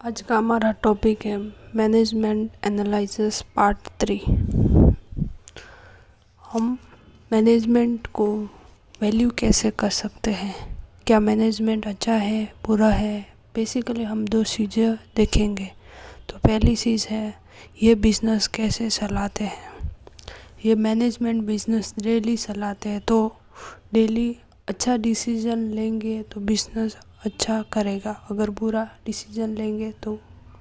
आज का हमारा टॉपिक है मैनेजमेंट एनालिसिस पार्ट 3। हम मैनेजमेंट को वैल्यू कैसे कर सकते हैं, क्या मैनेजमेंट अच्छा है बुरा है। बेसिकली हम दो चीज़ें देखेंगे। तो पहली चीज़ है ये बिज़नेस कैसे चलाते हैं। ये मैनेजमेंट बिज़नेस डेली चलाते हैं तो डेली अच्छा डिसीजन लेंगे तो बिज़नेस अच्छा करेगा, अगर बुरा डिसीजन लेंगे तो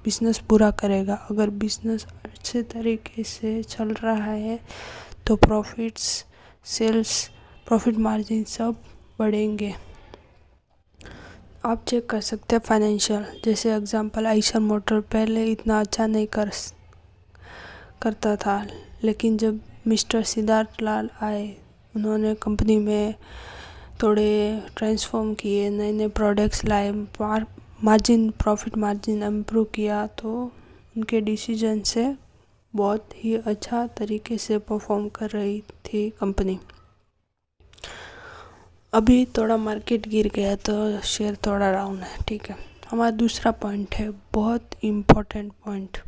बिज़नेस बुरा करेगा। अगर बिज़नेस अच्छे तरीके से चल रहा है तो प्रॉफिट्स, सेल्स, प्रॉफिट मार्जिन सब बढ़ेंगे। आप चेक कर सकते हैं फाइनेंशियल, जैसे एग्जांपल आइशर मोटर पहले इतना अच्छा नहीं करता था, लेकिन जब मिस्टर सिद्धार्थ लाल आए उन्होंने कंपनी में थोड़े ट्रांसफॉर्म किए, नए नए प्रोडक्ट्स लाए, मार्जिन, प्रॉफिट मार्जिन इम्प्रूव किया, तो उनके डिसीजन से बहुत ही अच्छा तरीके से परफॉर्म कर रही थी कंपनी। अभी थोड़ा मार्केट गिर गया तो शेयर थोड़ा डाउन है, ठीक है। हमारा दूसरा पॉइंट है, बहुत इम्पोर्टेंट पॉइंट।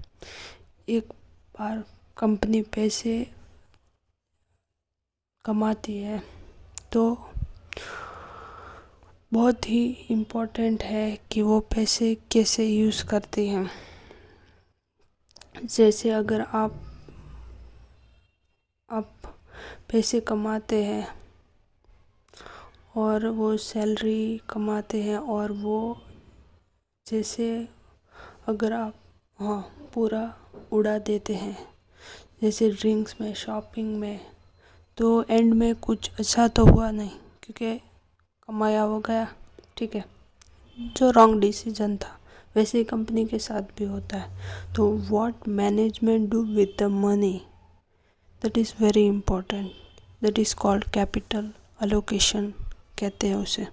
एक बार कंपनी पैसे कमाती है तो बहुत ही इम्पोर्टेंट है कि वो पैसे कैसे यूज़ करती हैं। जैसे अगर आप पैसे कमाते हैं और वो सैलरी कमाते हैं और वो जैसे अगर आप पूरा उड़ा देते हैं, जैसे ड्रिंक्स में, शॉपिंग में, तो एंड में कुछ अच्छा तो हुआ नहीं, क्योंकि कमाया हो गया, ठीक है, जो रॉन्ग डिसीजन था। वैसे ही कंपनी के साथ भी होता है। तो what management do with the money, that is very important, that is called capital allocation कहते हैं उसे।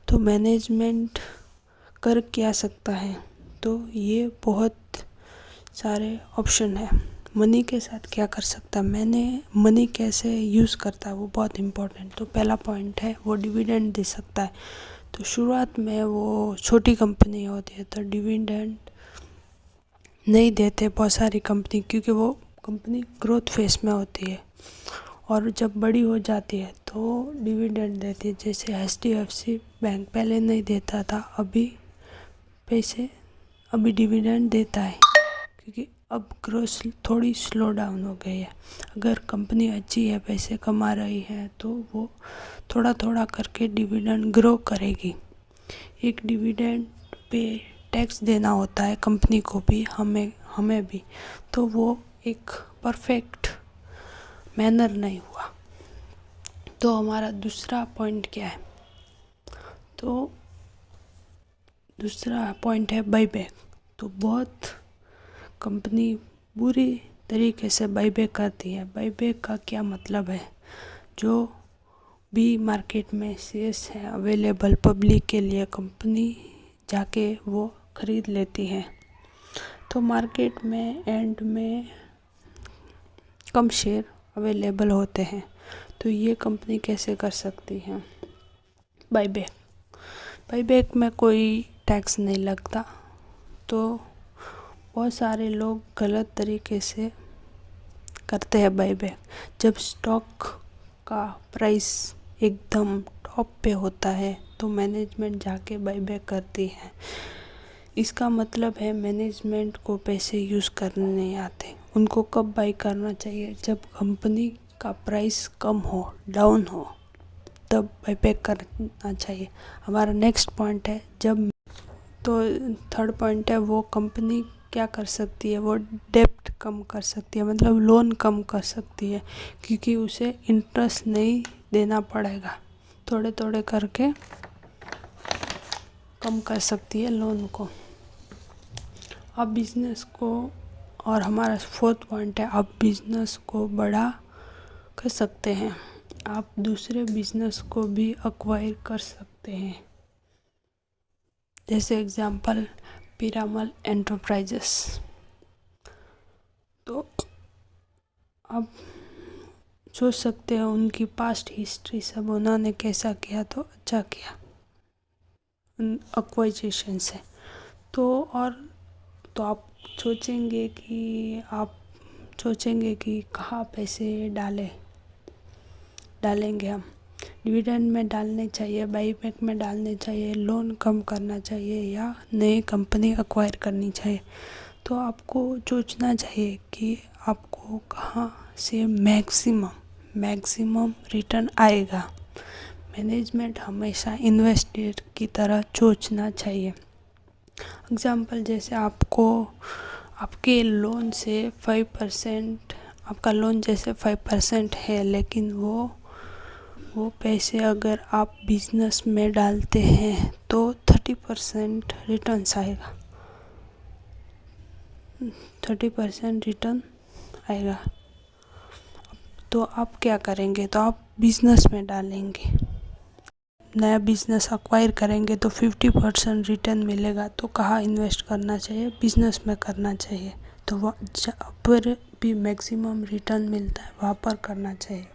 तो मैनेजमेंट कर क्या सकता है, तो ये बहुत सारे ऑप्शन है। मनी के साथ क्या कर सकता है, मैंने मनी कैसे यूज़ करता है वो बहुत इम्पोर्टेंट। तो पहला पॉइंट है वो डिविडेंड दे सकता है। तो शुरुआत में वो छोटी कंपनी होती है तो डिविडेंड नहीं देते बहुत सारी कंपनी, क्योंकि वो कंपनी ग्रोथ फेस में होती है, और जब बड़ी हो जाती है तो डिविडेंड देती है। जैसे HDFC बैंक पहले नहीं देता था, अभी डिविडेंड देता है, क्योंकि अब ग्रोथ थोड़ी स्लो डाउन हो गई है। अगर कंपनी अच्छी है, पैसे कमा रही है, तो वो थोड़ा थोड़ा करके डिविडेंड ग्रो करेगी। एक डिविडेंड पे टैक्स देना होता है कंपनी को भी, हमें भी, तो वो एक परफेक्ट मैनर नहीं हुआ। तो हमारा दूसरा पॉइंट क्या है, तो दूसरा पॉइंट है बाईबैक। तो बहुत कंपनी बुरी तरीके से बाईबैक करती है। बाईबैक का क्या मतलब है, जो भी मार्केट में शेयर्स हैं अवेलेबल पब्लिक के लिए, कंपनी जाके वो ख़रीद लेती है। तो मार्केट में एंड में कम शेयर अवेलेबल होते हैं, तो ये कंपनी कैसे कर सकती है बाईबैक में कोई टैक्स नहीं लगता। तो बहुत सारे लोग गलत तरीके से करते हैं बाईबैक। जब स्टॉक का प्राइस एकदम टॉप पे होता है तो मैनेजमेंट जाके बाईबैक करती है। इसका मतलब है मैनेजमेंट को पैसे यूज़ करने नहीं आते। उनको कब बाई करना चाहिए, जब कंपनी का प्राइस कम हो, डाउन हो, तब बाईबैक करना चाहिए। हमारा नेक्स्ट पॉइंट है तो थर्ड पॉइंट है वो कंपनी क्या कर सकती है, वो डेब्ट कम कर सकती है, मतलब लोन कम कर सकती है, क्योंकि उसे इंटरेस्ट नहीं देना पड़ेगा। थोड़े थोड़े करके कम कर सकती है लोन को। आप बिज़नेस को, और हमारा फोर्थ पॉइंट है, आप बिज़नेस को बड़ा कर सकते हैं। आप दूसरे बिज़नेस को भी एक्वायर कर सकते हैं। जैसे एग्जांपल पिरामल एंटरप्राइजेस। तो आप सोच सकते हैं उनकी पास्ट हिस्ट्री सब, उन्होंने कैसा किया, तो अच्छा किया एक्वाइजेशन से। तो और तो आप सोचेंगे कि कहाँ पैसे डालेंगे हम। डिविडेंड में डालने चाहिए, बाईबैक में डालने चाहिए, लोन कम करना चाहिए या नई कंपनी एक्वायर करनी चाहिए। तो आपको सोचना चाहिए कि आपको कहाँ से मैक्सिमम रिटर्न आएगा। मैनेजमेंट हमेशा इन्वेस्टर की तरह सोचना चाहिए। एग्जाम्पल, जैसे आपके लोन से 5%, आपका लोन जैसे 5% है, लेकिन वो पैसे अगर आप बिजनेस में डालते हैं तो 30% रिटर्न्स आएगा। 30% रिटर्न आएगा। तो आप क्या करेंगे? तो आप बिजनेस में डालेंगे, नया बिजनेस एक्वायर करेंगे तो 50% रिटर्न मिलेगा। तो कहाँ इन्वेस्ट करना चाहिए? बिजनेस में करना चाहिए। तो वहाँ पर भी मैक्सिमम रिटर्न मिलता है, वहाँ पर करना चाहिए।